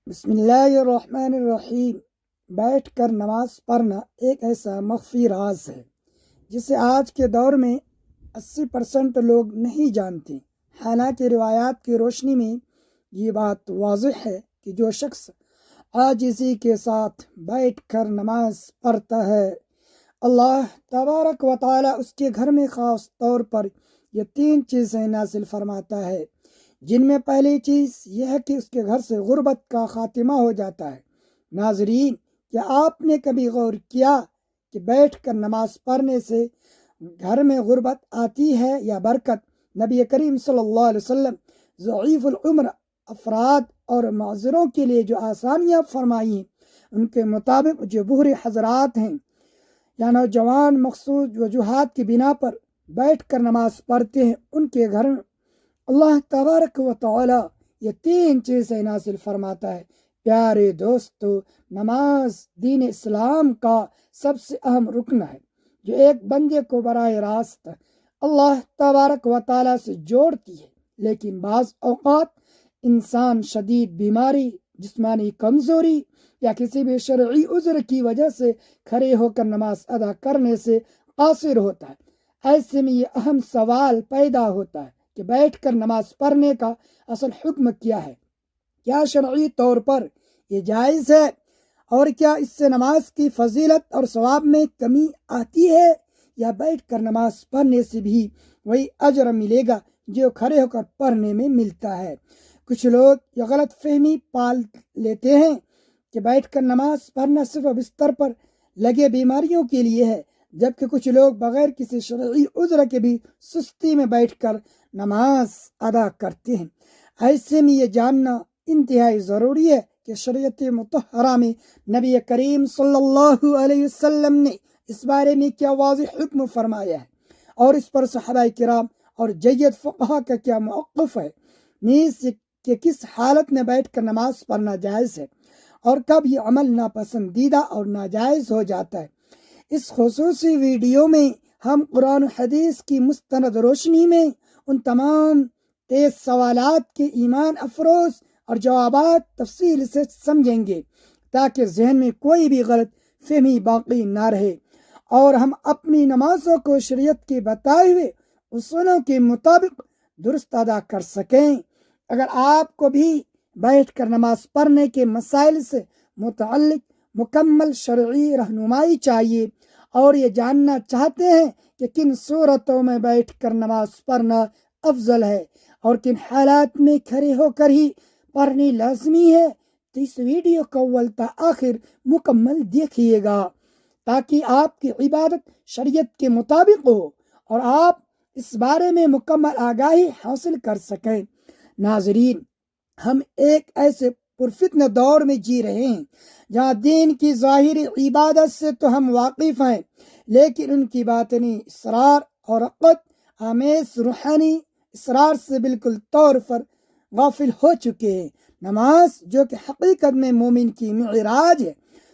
بسم اللہ الرحمن الرحیم۔ بیٹھ کر نماز پڑھنا ایک ایسا مخفی راز ہے جسے آج کے دور میں 80% لوگ نہیں جانتے۔ حالانکہ روایات کی روشنی میں یہ بات واضح ہے کہ جو شخص عاجزی کے ساتھ بیٹھ کر نماز پڑھتا ہے، اللہ تبارک و تعالی اس کے گھر میں خاص طور پر یہ 3 چیزیں نازل فرماتا ہے، جن میں پہلی چیز یہ ہے کہ اس کے گھر سے غربت کا خاتمہ ہو جاتا ہے۔ ناظرین، کیا آپ نے کبھی غور کیا کہ بیٹھ کر نماز پڑھنے سے گھر میں غربت آتی ہے یا برکت؟ نبی کریم صلی اللہ علیہ وسلم ضعیف العمر افراد اور معذوروں کے لیے جو آسانیاں فرمائی ہیں، ان کے مطابق جو بوڑھے حضرات ہیں یا نوجوان مخصوص وجوہات کی بنا پر بیٹھ کر نماز پڑھتے ہیں، ان کے گھر میں اللہ تبارک و تعالی یہ 3 چیزیں نازل فرماتا ہے۔ پیارے دوستو، نماز دین اسلام کا سب سے اہم رکن ہے جو ایک بندے کو براہ راست اللہ تبارک و تعالی سے جوڑتی ہے، لیکن بعض اوقات انسان شدید بیماری، جسمانی کمزوری یا کسی بھی شرعی عذر کی وجہ سے کھڑے ہو کر نماز ادا کرنے سے قاصر ہوتا ہے۔ ایسے میں یہ اہم سوال پیدا ہوتا ہے کہ بیٹھ کر نماز پڑھنے کا اصل حکم کیا ہے؟ کیا شرعی طور پر یہ جائز ہے؟ اور کیا اس سے نماز کی فضیلت اور ثواب میں کمی آتی ہے، یا بیٹھ کر نماز پڑھنے سے بھی وہی اجر ملے گا جو کھڑے ہو کر پڑھنے میں ملتا ہے؟ کچھ لوگ یہ غلط فہمی پال لیتے ہیں کہ بیٹھ کر نماز پڑھنا صرف بستر پر لگے بیماریوں کے لیے ہے، جبکہ کچھ لوگ بغیر کسی شرعی عذر کے بھی سستی میں بیٹھ کر نماز ادا کرتے ہیں۔ ایسے میں یہ جاننا انتہائی ضروری ہے کہ شریعت مطہرہ میں نبی کریم صلی اللہ علیہ وسلم نے اس بارے میں کیا واضح حکم فرمایا ہے، اور اس پر صحابہ کرام اور جید فقہا کا کیا موقف ہے، نیز کہ کس حالت میں بیٹھ کر نماز پڑھنا جائز ہے اور کب یہ عمل ناپسندیدہ اور ناجائز ہو جاتا ہے۔ اس خصوصی ویڈیو میں ہم قرآن و حدیث کی مستند روشنی میں ان تمام 23 سوالات کے ایمان افروز اور جوابات تفصیل سے سمجھیں گے، تاکہ ذہن میں کوئی بھی غلط فہمی باقی نہ رہے اور ہم اپنی نمازوں کو شریعت کے بتائے ہوئے اصولوں کے مطابق درست ادا کر سکیں۔ اگر آپ کو بھی بیٹھ کر نماز پڑھنے کے مسائل سے متعلق مکمل شرعی رہنمائی چاہیے اور یہ جاننا چاہتے ہیں کہ کن صورتوں میں بیٹھ کر نماز پڑھنا افضل ہے اور کن حالات میں کھڑے ہو کر ہی پڑھنی لازمی ہے، تو اس ویڈیو کو اول تا آخر مکمل دیکھیے گا تاکہ آپ کی عبادت شریعت کے مطابق ہو اور آپ اس بارے میں مکمل آگاہی حاصل کر سکیں۔ ناظرین، ہم ایک ایسے پرفتنہ دور میں جی رہے ہیں جہاں دین کی ظاہری عبادت سے تو ہم واقف ہیں، لیکن ان کی باطنی اسرار اور عقد آمیز روحانی اسرار سے بالکل طور پر غافل ہو چکے ہیں۔ نماز جو کہ حقیقت میں مومن کی معراج ہے،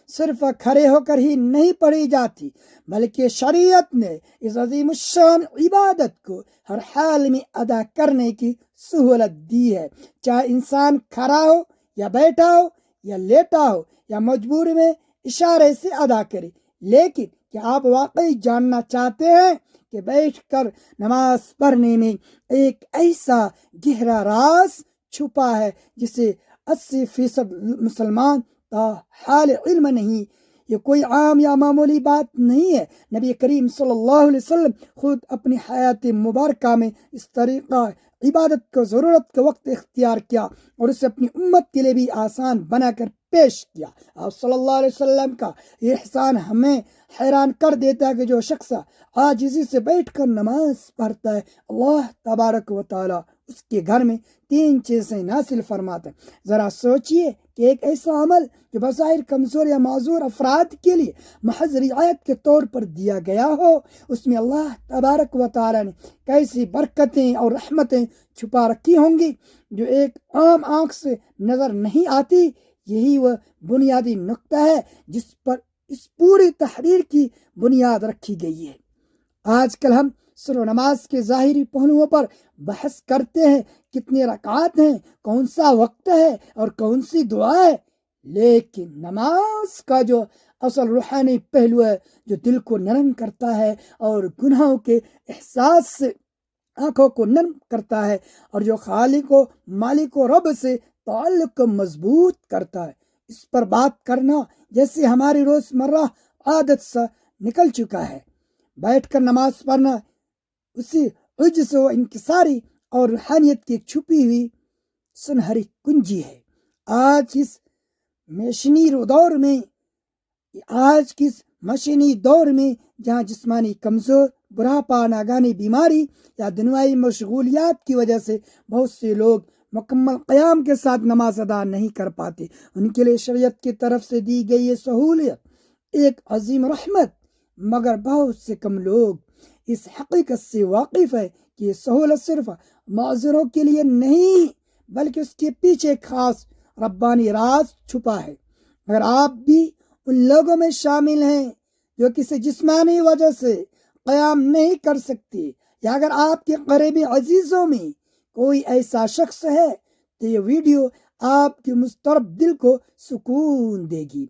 صرف کھڑے ہو کر ہی نہیں پڑھی جاتی، بلکہ شریعت نے اس عظیم الشان عبادت کو ہر حال میں ادا کرنے کی سہولت دی ہے، چاہے انسان کھڑا ہو یا بیٹھا ہو یا لیٹا ہو یا مجبور میں اشارے سے ادا کرے۔ لیکن کیا آپ واقعی جاننا چاہتے ہیں کہ بیٹھ کر نماز پڑھنے میں ایک ایسا گہرا راز چھپا ہے جسے 80% مسلمان تا حال علم نہیں؟ یہ کوئی عام یا معمولی بات نہیں ہے۔ نبی کریم صلی اللہ علیہ وسلم خود اپنی حیات مبارکہ میں اس طریقہ عبادت کو ضرورت کے وقت اختیار کیا اور اسے اپنی امت کے لیے بھی آسان بنا کر پیش کیا۔ آپ صلی اللہ علیہ وسلم کا یہ احسان ہمیں حیران کر دیتا ہے کہ جو شخص عاجزی سے بیٹھ کر نماز پڑھتا ہے، اللہ تبارک و تعالی اس کے گھر میں 3 چیزیں نازل فرماتا ہے۔ ذرا سوچئے کہ ایک ایسا عمل جو بظاہر کمزور یا معذور افراد کے لیے محض رعایت کے طور پر دیا گیا ہو، اس میں اللہ تبارک و تعالی نے کیسی برکتیں اور رحمتیں چھپا رکھی ہوں گی جو ایک عام آنکھ سے نظر نہیں آتی۔ یہی وہ بنیادی نقطہ ہے جس پر اس پوری تحریر کی بنیاد رکھی گئی ہے۔ آج کل ہم صرف نماز کے ظاہری پہلوؤں پر بحث کرتے ہیں کتنے رکعات ہیں، کون سا وقت ہے اور کون سی دعا ہے، لیکن نماز کا جو اصل روحانی پہلو ہے جو دل کو نرم کرتا ہے اور گناہوں کے احساس سے آنکھوں کو نرم کرتا ہے اور جو خالق و مالک و رب سے تعلق کو مضبوط کرتا ہے، اس پر بات کرنا جیسے ہماری روزمرہ عادت سے نکل چکا ہے۔ بیٹھ کر نماز پڑھنا اسی عجز و انکساری اور روحانیت کی چھپی ہوئی سنہری کنجی ہے۔ آج اس مشینی دور میں جہاں جسمانی کمزور، بڑھاپا، ناگہانی بیماری یا دنیائی مشغولیات کی وجہ سے بہت سے لوگ مکمل قیام کے ساتھ نماز ادا نہیں کر پاتے، ان کے لیے شریعت کی طرف سے دی گئی یہ سہولت ایک عظیم رحمت، مگر بہت سے کم لوگ اس حقیقت سے واقف ہے کہ یہ سہولت صرف معذوروں کے لیے نہیں بلکہ اس کے پیچھے ایک خاص ربانی راز چھپا ہے۔ اگر آپ بھی ان لوگوں میں شامل ہیں جو کسی جسمانی وجہ سے قیام نہیں کر سکتی، یا اگر آپ کے قریبی عزیزوں میں کوئی ایسا شخص ہے تو یہ ویڈیو آپ کے مضطرب دل کو سکون دے گی،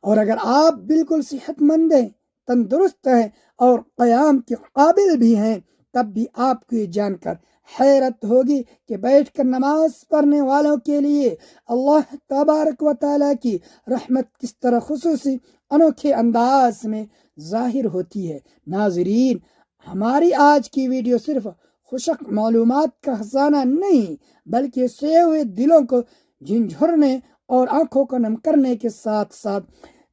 اور اگر آپ بالکل صحت مند ہیں، تندرست ہیں اور قیام کے قابل بھی ہیں، تب بھی آپ کو یہ جان کر حیرت ہوگی کہ بیٹھ کر نماز پڑھنے والوں کے لیے اللہ تبارک و تعالیٰ کی رحمت کس طرح خصوصی انوکھے انداز میں ظاہر ہوتی ہے۔ ناظرین، ہماری آج کی ویڈیو صرف خوشک معلومات کا خزانہ نہیں بلکہ سوئے ہوئے دلوں کو جھنجھوڑنے اور آنکھوں کو نم کرنے کے ساتھ ساتھ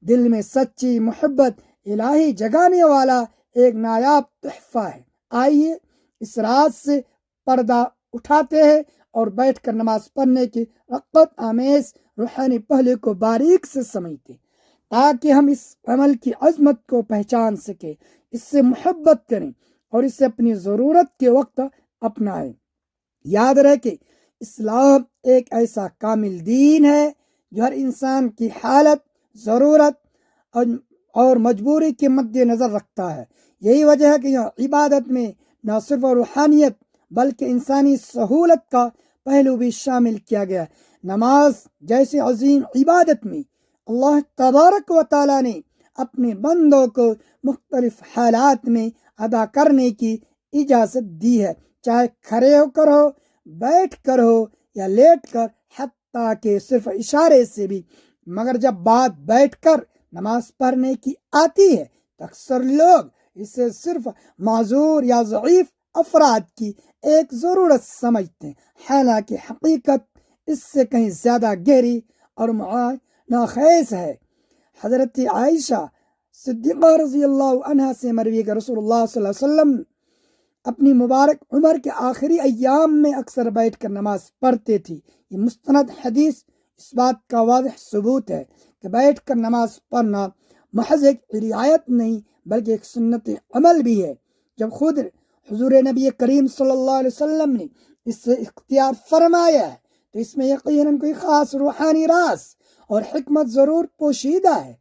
دل میں سچی محبت الہی جگانے والا ایک نایاب تحفہ ہے۔ آئیے اس راز سے پردہ اٹھاتے ہیں اور بیٹھ کر نماز پڑھنے کی رغبت آمیز روحانی پہلو کو باریک سے سمجھتے ہیں، تاکہ ہم اس عمل کی عظمت کو پہچان سکیں، اس سے محبت کریں اور اسے اپنی ضرورت کے وقت اپنائیں۔ یاد رہے کہ اسلام ایک ایسا کامل دین ہے جو ہر انسان کی حالت، ضرورت اور مجبوری کے مد نظر رکھتا ہے۔ یہی وجہ ہے کہ یہ عبادت میں نہ صرف روحانیت بلکہ انسانی سہولت کا پہلو بھی شامل کیا گیا ہے۔ نماز جیسی عظیم عبادت میں اللہ تبارک و تعالیٰ نے اپنے بندوں کو مختلف حالات میں ادا کرنے کی اجازت دی ہے، چاہے کھڑے ہو کر ہو، بیٹھ کر ہو یا لیٹ کر، حتیٰ کہ صرف اشارے سے بھی۔ مگر جب بات بیٹھ کر نماز پڑھنے کی آتی ہے تو اکثر لوگ اسے صرف معذور یا ضعیف افراد کی ایک ضرورت سمجھتے ہیں، حالانکہ حقیقت اس سے کہیں زیادہ گہری اور معانیٰ خیز ہے۔ حضرت عائشہ صدیقہ رضی اللہ عنہ سے مروی کہ رسول اللہ صلی اللہ علیہ وسلم اپنی مبارک عمر کے آخری ایام میں اکثر بیٹھ کر نماز پڑھتے تھی۔ یہ مستند حدیث اس بات کا واضح ثبوت ہے کہ بیٹھ کر نماز پڑھنا محض ایک رعایت نہیں بلکہ ایک سنت عمل بھی ہے۔ جب خود حضور نبی کریم صلی اللہ علیہ وسلم نے اس سے اختیار فرمایا ہے تو اس میں یقیناً کوئی خاص روحانی راز اور حکمت ضرور پوشیدہ ہے۔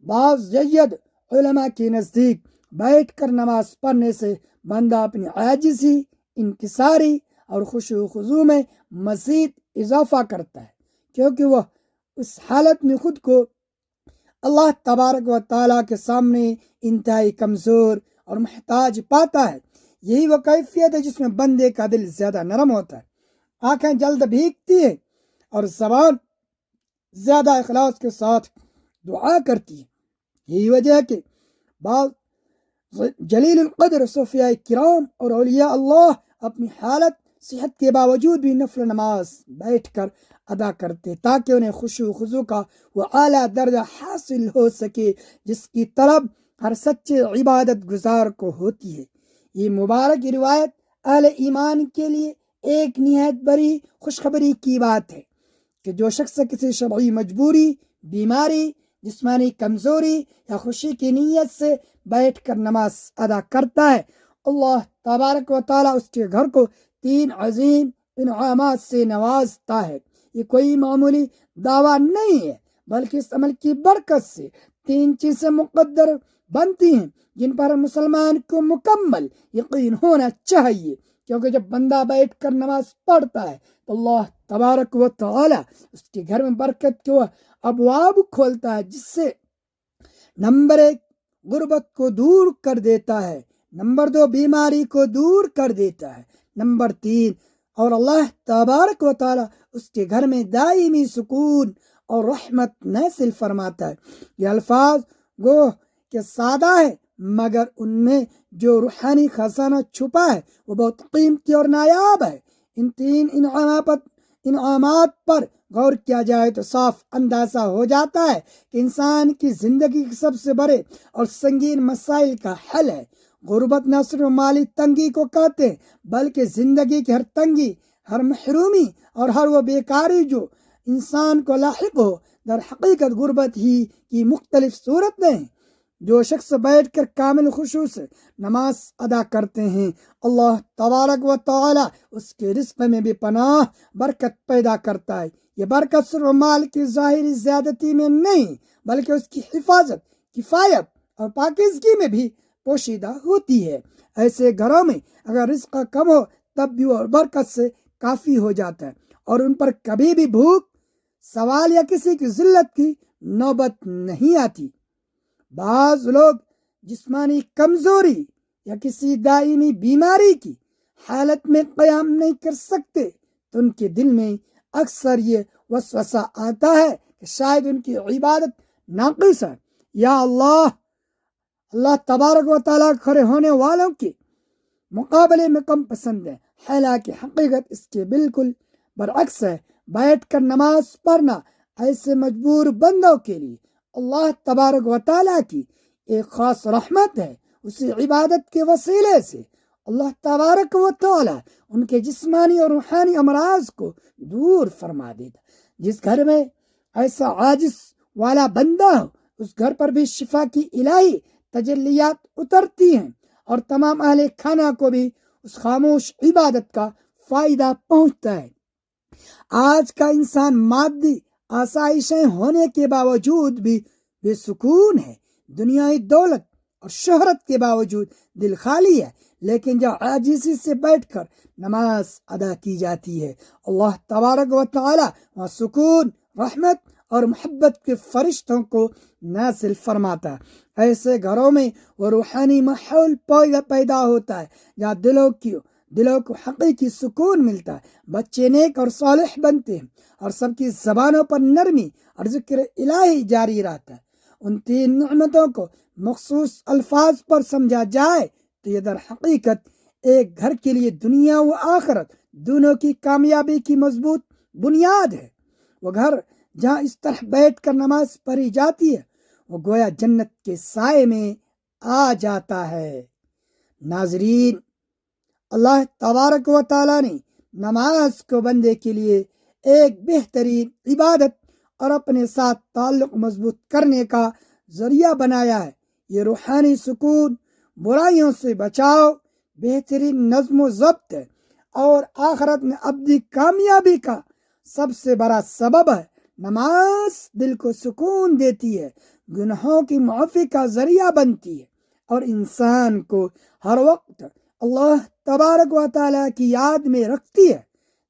بعض جید علماء کے نزدیک بیٹھ کر نماز پڑھنے سے بندہ اپنی عاجزی، انکساری اور خشوع و خضوع میں مزید اضافہ کرتا ہے، کیونکہ وہ اس حالت میں خود کو اللہ تبارک و تعالیٰ کے سامنے انتہائی کمزور اور محتاج پاتا ہے۔ یہی وہ کیفیت ہے جس میں بندے کا دل زیادہ نرم ہوتا ہے، آنکھیں جلد بھیگتی ہیں اور زبان زیادہ اخلاص کے ساتھ دعا کرتی ہے۔ یہی وجہ ہے کہ بعض جلیل القدر صوفیاء کرام اور اولیاء اللہ اپنی حالت صحت کے باوجود بھی نفل نماز بیٹھ کر ادا کرتے تاکہ انہیں خشوع و خضوع کا وہ اعلیٰ درجہ حاصل ہو سکے جس کی طلب ہر سچے عبادت گزار کو ہوتی ہے۔ یہ مبارک روایت اہل ایمان کے لیے ایک نہایت بڑی خوشخبری کی بات ہے کہ جو شخص کسی شرعی مجبوری، بیماری، جسمانی کمزوری یا خوشی کی نیت سے بیٹھ کر نماز ادا کرتا ہے، اللہ تبارک و تعالیٰ اس کے گھر کو 3 عظیم انعامات سے نوازتا ہے۔ یہ کوئی معمولی دعویٰ نہیں ہے بلکہ اس عمل کی برکت سے 3 چیزیں مقدر بنتی ہیں جن پر مسلمان کو مکمل یقین ہونا چاہیے، کیونکہ جب بندہ بیٹھ کر نماز پڑھتا ہے تو اللہ تبارک و تعالی اس کے گھر میں برکت کے ابواب کھولتا ہے، جس سے نمبر 1 غربت کو دور کر دیتا ہے، نمبر 2 بیماری کو دور کر دیتا ہے، نمبر 3 اور اللہ تبارک و تعالی اس کے گھر میں دائمی سکون اور رحمت نازل فرماتا ہے۔ یہ الفاظ گو کہ سادہ ہے، مگر ان میں جو روحانی خزانہ چھپا ہے وہ بہت قیمتی اور نایاب ہے۔ ان 3 انعامات پر غور کیا جائے تو صاف اندازہ ہو جاتا ہے کہ انسان کی زندگی کے سب سے بڑے اور سنگین مسائل کا حل ہے۔ غربت نہ صرف مالی تنگی کو کہتے ہیں، بلکہ زندگی کی ہر تنگی، ہر محرومی اور ہر وہ بیکاری جو انسان کو لاحق ہو، در حقیقت غربت ہی کی مختلف صورتیں ہیں۔ جو شخص بیٹھ کر کامل خشوع سے نماز ادا کرتے ہیں، اللہ تبارک و تعالی اس کے رزق میں بھی پناہ برکت پیدا کرتا ہے۔ یہ برکت صرف مال کی ظاہری زیادتی میں نہیں، بلکہ اس کی حفاظت، کفایت اور پاکیزگی میں بھی پوشیدہ ہوتی ہے۔ ایسے گھروں میں اگر رزق کم ہو تب بھی وہ برکت سے کافی ہو جاتا ہے، اور ان پر کبھی بھی بھوک، سوال یا کسی کی ذلت کی نوبت نہیں آتی۔ بعض لوگ جسمانی کمزوری یا کسی دائمی بیماری کی حالت میں قیام نہیں کر سکتے تو ان کے دل میں اکثر یہ وسوسہ آتا ہے کہ شاید ان کی عبادت ناقص ہے، یا اللہ تبارک و تعالیٰ کھڑے ہونے والوں کے مقابلے میں کم پسند ہے۔ حالانکہ حقیقت اس کے بالکل برعکس ہے۔ بیٹھ کر نماز پڑھنا ایسے مجبور بندوں کے لیے اللہ تبارک و تعالیٰ کی ایک خاص رحمت ہے۔ اسی عبادت کے وسیلے سے اللہ تبارک و تعالیٰ ان کے جسمانی اور روحانی امراض کو دور فرما دیتا۔ جس گھر میں ایسا عاجز والا بندہ ہو، اس گھر پر بھی شفا کی الہی تجلیات اترتی ہیں، اور تمام اہل خانہ کو بھی اس خاموش عبادت کا فائدہ پہنچتا ہے۔ آج کا انسان مادی آسائشیں ہونے کے باوجود بھی بے سکون ہے، دنیائی دولت اور شہرت کے باوجود دل خالی ہے، لیکن جب عاجزی سے بیٹھ کر نماز ادا کی جاتی ہے، اللہ تبارک و تعالی وہاں سکون، رحمت اور محبت کے فرشتوں کو نازل فرماتا ہے۔ ایسے گھروں میں وہ روحانی ماحول پیدا ہوتا ہے جہاں دلوں کو حقیقی سکون ملتا ہے، بچے نیک اور صالح بنتے ہیں، اور سب کی زبانوں پر نرمی اور ذکر الہی جاری رہتا ہے۔ ان 3 نعمتوں کو مخصوص الفاظ پر سمجھا جائے تو یہ در حقیقت ایک گھر کے لیے دنیا و آخرت دونوں کی کامیابی کی مضبوط بنیاد ہے۔ وہ گھر جہاں اس طرح بیٹھ کر نماز پڑھی جاتی ہے، وہ گویا جنت کے سائے میں آ جاتا ہے۔ ناظرین، اللہ تبارک و تعالیٰ نے نماز کو بندے کے لیے ایک بہترین عبادت اور اپنے ساتھ تعلق مضبوط کرنے کا ذریعہ بنایا ہے۔ یہ روحانی سکون، برائیوں سے بچاؤ، بہترین نظم و ضبط ہے، اور آخرت میں ابدی کامیابی کا سب سے بڑا سبب ہے۔ نماز دل کو سکون دیتی ہے، گناہوں کی معافی کا ذریعہ بنتی ہے، اور انسان کو ہر وقت اللہ تبارک و تعالیٰ کی یاد میں رکھتی ہے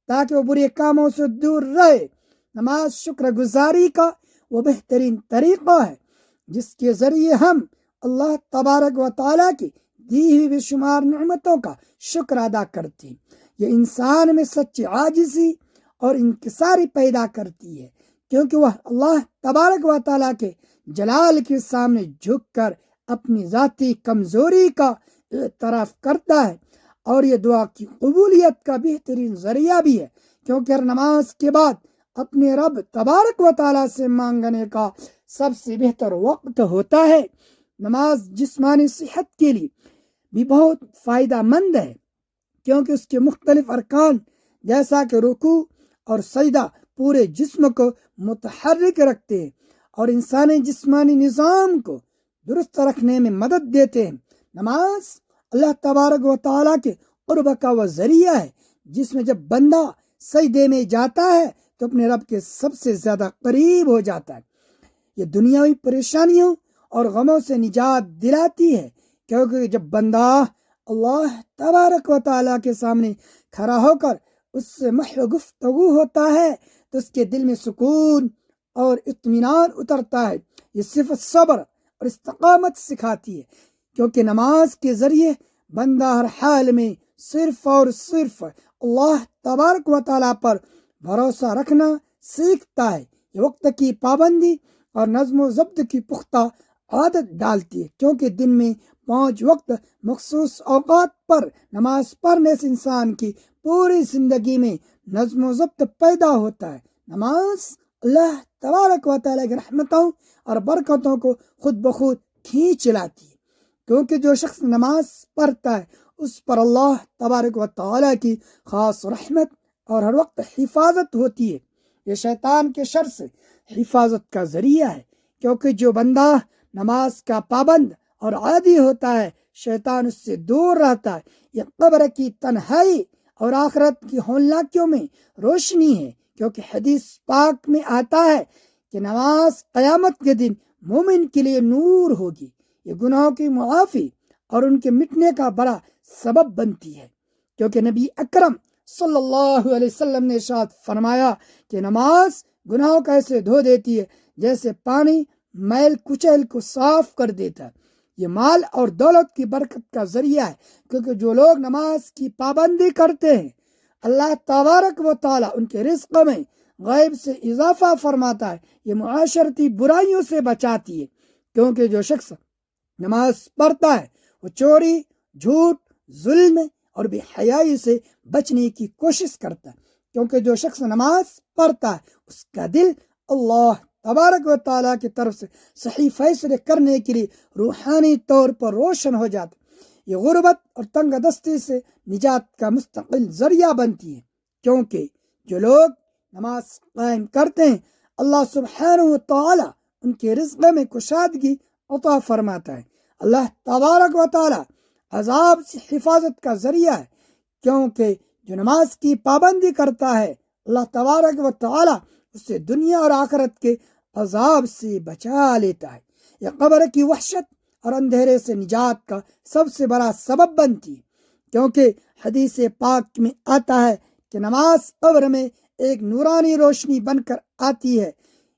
تاکہ وہ برے کاموں سے دور رہے۔ نماز شکر گزاری کا وہ بہترین طریقہ ہے جس کے ذریعے ہم اللہ تبارک و تعالیٰ کی دی ہوئی بے شمار نعمتوں کا شکر ادا کرتے ہیں۔ یہ انسان میں سچی عاجزی اور انکساری پیدا کرتی ہے، کیونکہ وہ اللہ تبارک و تعالیٰ کے جلال کے سامنے جھک کر اپنی ذاتی کمزوری کا اعتراف کرتا ہے، اور یہ دعا کی قبولیت کا بہترین ذریعہ بھی ہے، کیونکہ ہر نماز کے بعد اپنے رب تبارک و تعالیٰ سے مانگنے کا سب سے بہتر وقت ہوتا ہے۔ نماز جسمانی صحت کے لیے بھی بہت فائدہ مند ہے، کیونکہ اس کے مختلف ارکان جیسا کہ رکوع اور سجدہ پورے جسم کو متحرک رکھتے ہیں اور انسانی جسمانی نظام کو درست رکھنے میں مدد دیتے ہیں۔ نماز اللہ تبارک و تعالیٰ کے قرب کا وہ ذریعہ ہے جس میں جب بندہ سجدے میں جاتا ہے تو اپنے رب کے سب سے زیادہ قریب ہو جاتا ہے۔ یہ دنیاوی پریشانیوں اور غموں سے نجات دلاتی ہے، کیونکہ جب بندہ اللہ تبارک و تعالیٰ کے سامنے کھڑا ہو کر اس سے محو گفتگو ہوتا ہے تو اس کے دل میں سکون اور اطمینان اترتا ہے۔ یہ صفت صبر اور استقامت سکھاتی ہے، کیونکہ نماز کے ذریعے بندہ ہر حال میں صرف اور صرف اللہ تبارک و تعالیٰ پر بھروسہ رکھنا سیکھتا ہے۔ یہ وقت کی پابندی اور نظم و ضبط کی پختہ عادت ڈالتی ہے، کیونکہ دن میں 5 وقت مخصوص اوقات پر نماز پڑھنے سے انسان کی پوری زندگی میں نظم و ضبط پیدا ہوتا ہے۔ نماز اللہ تبارک و تعالیٰ کی رحمتوں اور برکتوں کو خود بخود کھینچ لاتی ہے، کیونکہ جو شخص نماز پڑھتا ہے اس پر اللہ تبارک و تعالیٰ کی خاص رحمت اور ہر وقت حفاظت ہوتی ہے۔ یہ شیطان کے شر سے حفاظت کا ذریعہ ہے، کیونکہ جو بندہ نماز کا پابند اور عادی ہوتا ہے شیطان اس سے دور رہتا ہے۔ یہ قبر کی تنہائی اور آخرت کی ہولناکیوں میں روشنی ہے، کیونکہ حدیث پاک میں آتا ہے کہ نماز قیامت کے دن مومن کے لیے نور ہوگی۔ یہ گناہوں کی معافی اور ان کے مٹنے کا بڑا سبب بنتی ہے، کیونکہ نبی اکرم صلی اللہ علیہ وسلم نے ارشاد فرمایا کہ نماز گناہوں کا ایسے دھو دیتی ہے جیسے پانی میل کچیل کو صاف کر دیتا ہے۔ یہ مال اور دولت کی برکت کا ذریعہ ہے، کیونکہ جو لوگ نماز کی پابندی کرتے ہیں اللہ تبارک و تعالیٰ ان کے رزق میں غیب سے اضافہ فرماتا ہے۔ یہ معاشرتی برائیوں سے بچاتی ہے، کیونکہ جو شخص نماز پڑھتا ہے وہ چوری، جھوٹ، ظلم اور بے حیائی سے بچنے کی کوشش کرتا ہے، کیونکہ جو شخص نماز پڑھتا ہے اس کا دل اللہ تبارک و تعالیٰ کی طرف سے صحیح فیصلے کرنے کے لیے روحانی طور پر روشن ہو جاتا ہے۔ یہ غربت اور تنگ دستی سے نجات کا مستقل ذریعہ بنتی ہے، کیونکہ جو لوگ نماز قائم کرتے ہیں اللہ سبحانہ و تعالیٰ ان کے رزق میں کشادگی عطا فرماتا ہے۔ اللہ تبارک و تعالیٰ عذاب سے حفاظت کا ذریعہ ہے، کیونکہ جو نماز کی پابندی کرتا ہے اللہ تبارک و تعالیٰ اسے دنیا اور آخرت کے عذاب سے بچا لیتا ہے۔ یہ قبر کی وحشت اور اندھیرے سے نجات کا سب سے بڑا سبب بنتی ہے، کیونکہ حدیث پاک میں آتا ہے کہ نماز قبر میں ایک نورانی روشنی بن کر آتی ہے۔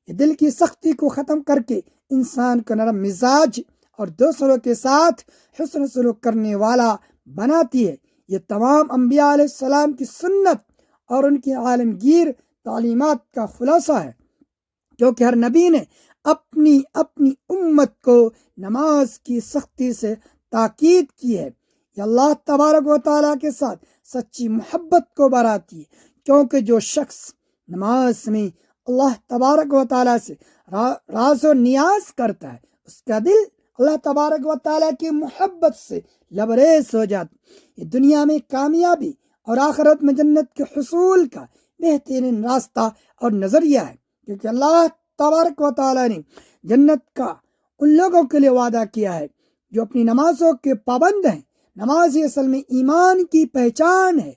یہ دل کی سختی کو ختم کر کے انسان کو نرم مزاج اور دوسروں کے ساتھ حسن سلوک کرنے والا بناتی ہے۔ یہ تمام انبیاء علیہ السلام کی سنت اور ان کی عالمگیر تعلیمات کا خلاصہ ہے، کیونکہ ہر نبی نے اپنی امت کو نماز کی سختی سے تاکید کی ہے۔ یہ اللہ تبارک و تعالیٰ کے ساتھ سچی محبت کو بڑھاتی ہے، کیونکہ جو شخص نماز میں اللہ تبارک و تعالیٰ سے راز و نیاز کرتا ہے اس کا دل اللہ تبارک و تعالیٰ کی محبت سے لبریز ہو جاتا ہے۔ یہ دنیا میں کامیابی اور آخرت میں جنت کے حصول کا بہترین راستہ اور نظریہ ہے، کیونکہ اللہ تبارک و تعالیٰ نے جنت کا ان لوگوں کے لیے وعدہ کیا ہے جو اپنی نمازوں کے پابند ہیں۔ نماز اصل میں ایمان کی پہچان ہے،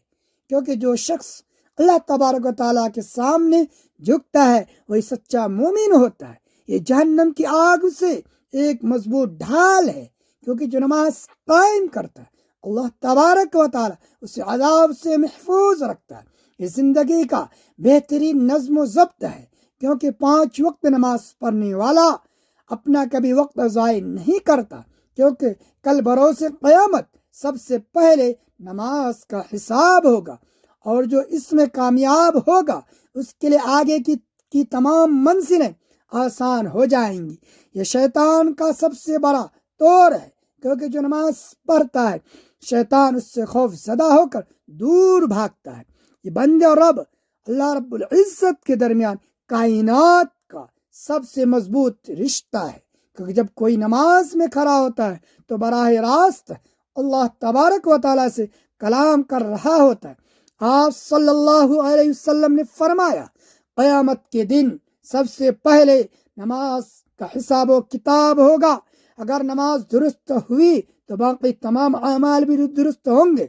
کیونکہ جو شخص اللہ تبارک و تعالیٰ کے سامنے جھکتا ہے وہی سچا مومن ہوتا ہے۔ یہ جہنم کی آگ سے ایک مضبوط ڈھال ہے، کیونکہ جو نماز قائم کرتا ہے اللہ تبارک و تعالیٰ اسے عذاب سے محفوظ رکھتا ہے۔ یہ زندگی کا بہترین نظم و ضبط ہے، کیونکہ 5 وقت نماز پڑھنے والا اپنا کبھی وقت ضائع نہیں کرتا، کیونکہ کل بروز قیامت سب سے پہلے نماز کا حساب ہوگا، اور جو اس میں کامیاب ہوگا اس کے لیے آگے کی تمام منزلیں آسان ہو جائیں گی۔ یہ شیطان کا سب سے بڑا طور ہے، کیونکہ جو نماز پڑھتا ہے شیطان اس سے خوف زدہ ہو کر دور بھاگتا ہے۔ یہ بندے اور رب اللہ رب العزت کے درمیان کائنات کا سب سے مضبوط رشتہ ہے، کیونکہ جب کوئی نماز میں کھڑا ہوتا ہے تو براہ راست اللہ تبارک و تعالیٰ سے کلام کر رہا ہوتا ہے۔ آپ صلی اللہ علیہ وسلم نے فرمایا قیامت کے دن سب سے پہلے نماز کا حساب و کتاب ہوگا۔ اگر نماز درست ہوئی تو باقی تمام اعمال بھی درست ہوں گے،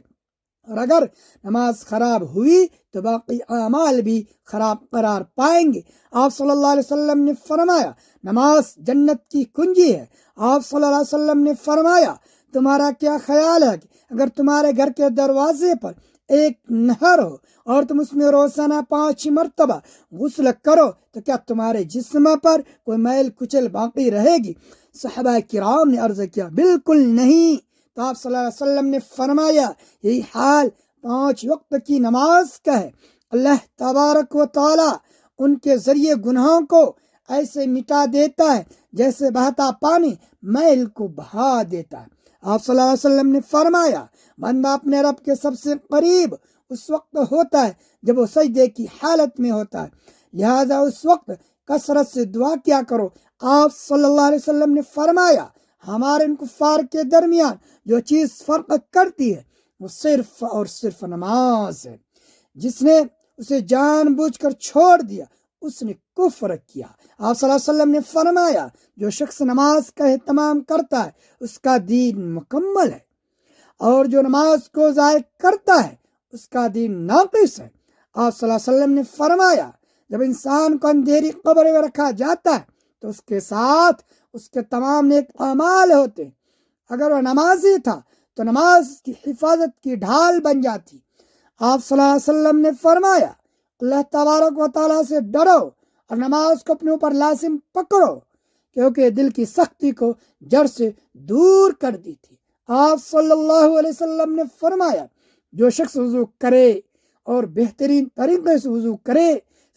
اور اگر نماز خراب ہوئی تو باقی اعمال بھی خراب قرار پائیں گے۔ آپ صلی اللہ علیہ وسلم نے فرمایا نماز جنت کی کنجی ہے۔ آپ صلی اللہ علیہ وسلم نے فرمایا تمہارا کیا خیال ہے کہ اگر تمہارے گھر کے دروازے پر ایک نہر ہو اور تم اس میں روزانہ 5 مرتبہ غسل کرو تو کیا تمہارے جسم پر کوئی میل کچل باقی رہے گی؟ صحابہ کرام نے عرض کیا بالکل نہیں۔ تو آپ صلی اللہ علیہ وسلم نے فرمایا یہی حال 5 وقت کی نماز کا ہے۔ اللہ تبارک و تعالی ان کے ذریعے گناہوں کو ایسے مٹا دیتا ہے جیسے بہتا پانی میل کو بہا دیتا ہے۔ آپ صلی اللہ علیہ وسلم نے فرمایا بندہ اپنے رب کے سب سے قریب اس وقت ہوتا ہے جب وہ سجدے کی حالت میں ہوتا ہے، لہذا اس وقت کثرت سے دعا کیا کرو۔ آپ صلی اللہ علیہ وسلم نے فرمایا ہمارے ان کفار کے درمیان جو چیز فرق کرتی ہے وہ صرف اور صرف نماز ہے۔ جس نے اسے جان بوجھ کر چھوڑ دیا اس نے کفر کیا۔ آپ صلی اللہ علیہ وسلم نے فرمایا جو شخص نماز کا اہتمام کرتا ہے اس کا دین مکمل ہے، اور جو نماز کو ضائع کرتا ہے اس کا دین ناقص ہے۔ آپ صلی اللہ علیہ وسلم نے فرمایا جب انسان کو اندھیری قبر میں رکھا جاتا ہے تو اس کے ساتھ اس کے تمام نیک اعمال ہوتے ہیں۔ اگر وہ نمازی تھا تو نماز کی حفاظت کی ڈھال بن جاتی۔ آپ صلی اللہ علیہ وسلم نے فرمایا اللہ تبارک و تعالیٰ سے ڈرو اور نماز کو اپنے اوپر لازم پکڑو، کیونکہ دل کی سختی کو جڑ سے دور کر دی تھی۔ آپ صلی اللہ علیہ وسلم نے فرمایا جو شخص وضو کرے اور بہترین طریقے سے وضو کرے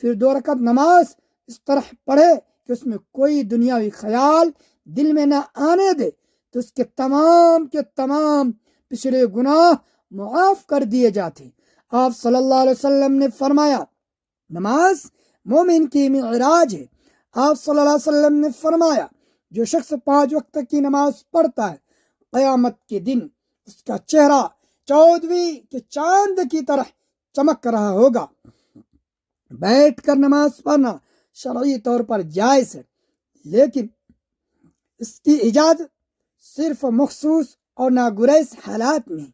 پھر 2 رکعت نماز اس طرح پڑھے کہ اس میں کوئی دنیاوی خیال دل میں نہ آنے دے تو اس کے تمام پچھلے گناہ معاف کر دیے جاتے۔ آپ صلی اللہ علیہ وسلم نے فرمایا نماز مومن کی معراج ہے۔ آپ صلی اللہ علیہ وسلم نے فرمایا جو شخص 5 وقت کی نماز پڑھتا ہے قیامت کے دن اس کا چہرہ 14ویں کے چاند کی طرح چمک رہا ہوگا۔ بیٹھ کر نماز پڑھنا شرعی طور پر جائز ہے، لیکن اس کی اجازت صرف مخصوص اور ناگزیر حالات میں۔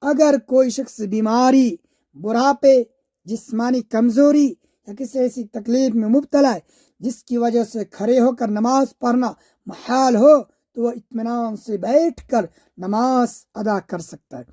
اگر کوئی شخص بیماری، بڑھاپے، جسمانی کمزوری یا کسی ایسی تکلیف میں مبتلا ہے جس کی وجہ سے کھڑے ہو کر نماز پڑھنا محال ہو تو وہ اطمینان سے بیٹھ کر نماز ادا کر سکتا ہے۔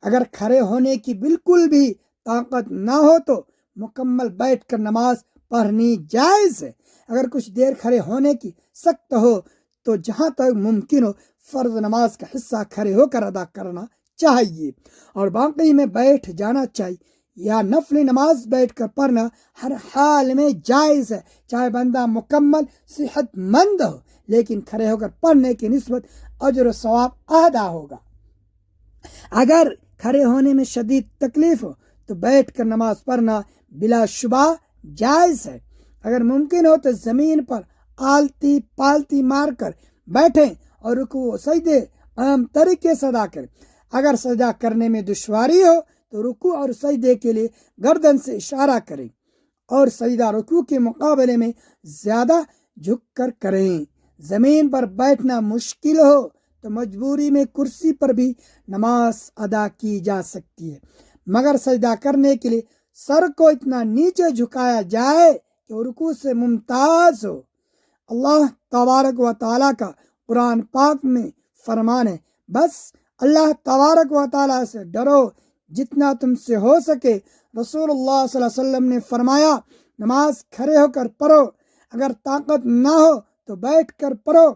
اگر کھڑے ہونے کی بالکل بھی طاقت نہ ہو تو مکمل بیٹھ کر نماز پڑھنی جائز ہے۔ اگر کچھ دیر کھڑے ہونے کی سخت ہو تو جہاں تک ممکن ہو فرض نماز کا حصہ کھڑے ہو کر ادا کرنا چاہیے اور باقی میں بیٹھ جانا چاہیے، یا نفل نماز بیٹھ کر پڑھنا ہر حال میں جائز ہے، چاہے بندہ مکمل صحت مند ہو، لیکن کھڑے ہو کر پڑھنے کی نسبت اجر و ثواب آدھا ہوگا۔ اگر کھڑے ہونے میں شدید تکلیف ہو تو بیٹھ کر نماز پڑھنا بلا شبہ جائز ہے۔ اگر ممکن ہو تو زمین پر آلتی پالتی مار کر بیٹھیں اور رکوع و سجدے عام طریقے سے ادا کریں۔ اگر سجدہ کرنے میں دشواری ہو تو رکوع اور سجدے کے لیے گردن سے اشارہ کریں اور سجدہ رکوع کے مقابلے میں زیادہ جھک کر کریں۔ زمین پر بیٹھنا مشکل ہو تو مجبوری میں کرسی پر بھی نماز ادا کی جا سکتی ہے، مگر سجدہ کرنے کے لیے سر کو اتنا نیچے جھکایا جائے کہ وہ رکوع سے ممتاز ہو۔ اللہ تبارک و تعالیٰ کا قرآن پاک میں فرمان ہے بس اللہ تبارک و تعالیٰ سے ڈرو جتنا تم سے ہو سکے۔ رسول اللہ صلی اللہ علیہ وسلم نے فرمایا نماز کھڑے ہو کر پڑھو، اگر طاقت نہ ہو تو بیٹھ کر پڑھو،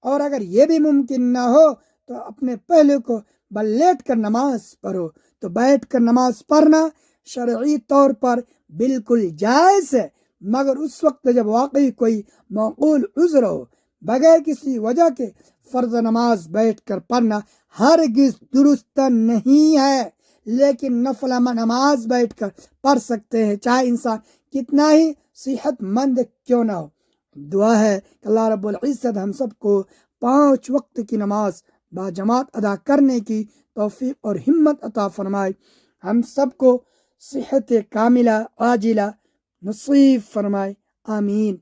اور اگر یہ بھی ممکن نہ ہو تو اپنے پہلو کو بل لیٹ کر نماز پڑھو۔ تو بیٹھ کر نماز پڑھنا شرعی طور پر بالکل جائز ہے، مگر اس وقت جب واقعی کوئی معقول عذر ہو۔ بغیر کسی وجہ کے فرض نماز بیٹھ کر پڑھنا ہرگز درست نہیں ہے، لیکن نفل نماز بیٹھ کر پڑھ سکتے ہیں چاہے انسان کتنا ہی صحت مند کیوں نہ ہو۔ دعا ہے کہ اللہ رب العزت ہم سب کو 5 وقت کی نماز باجماعت ادا کرنے کی توفیق اور ہمت عطا فرمائے، ہم سب کو صحت کاملہ عاجلہ نصیب فرمائے، آمین۔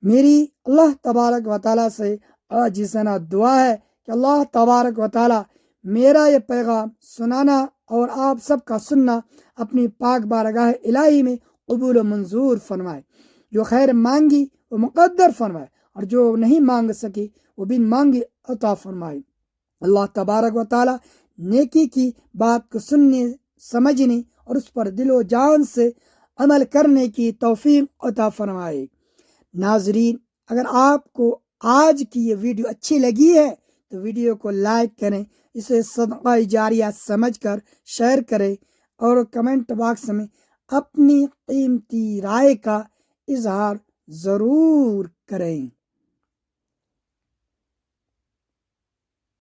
میری اللہ تبارک و تعالیٰ سے عاجزانہ دعا ہے کہ اللہ تبارک و تعالیٰ میرا یہ پیغام سنانا اور آپ سب کا سننا اپنی پاک بارگاہ الہی میں قبول و منظور فرمائے۔ جو خیر مانگی وہ مقدر فرمائے اور جو نہیں مانگ سکی وہ بن مانگی عطا فرمائے۔ اللہ تبارک و تعالیٰ نیکی کی بات کو سننے سمجھنے اور اس پر دل و جان سے عمل کرنے کی توفیق عطا فرمائے۔ ناظرین، اگر آپ کو آج کی یہ ویڈیو اچھی لگی ہے تو ویڈیو کو لائک کریں، اسے صدقہ جاریہ سمجھ کر شیئر کریں اور کمنٹ باکس میں اپنی قیمتی رائے کا اظہار ضرور کریں۔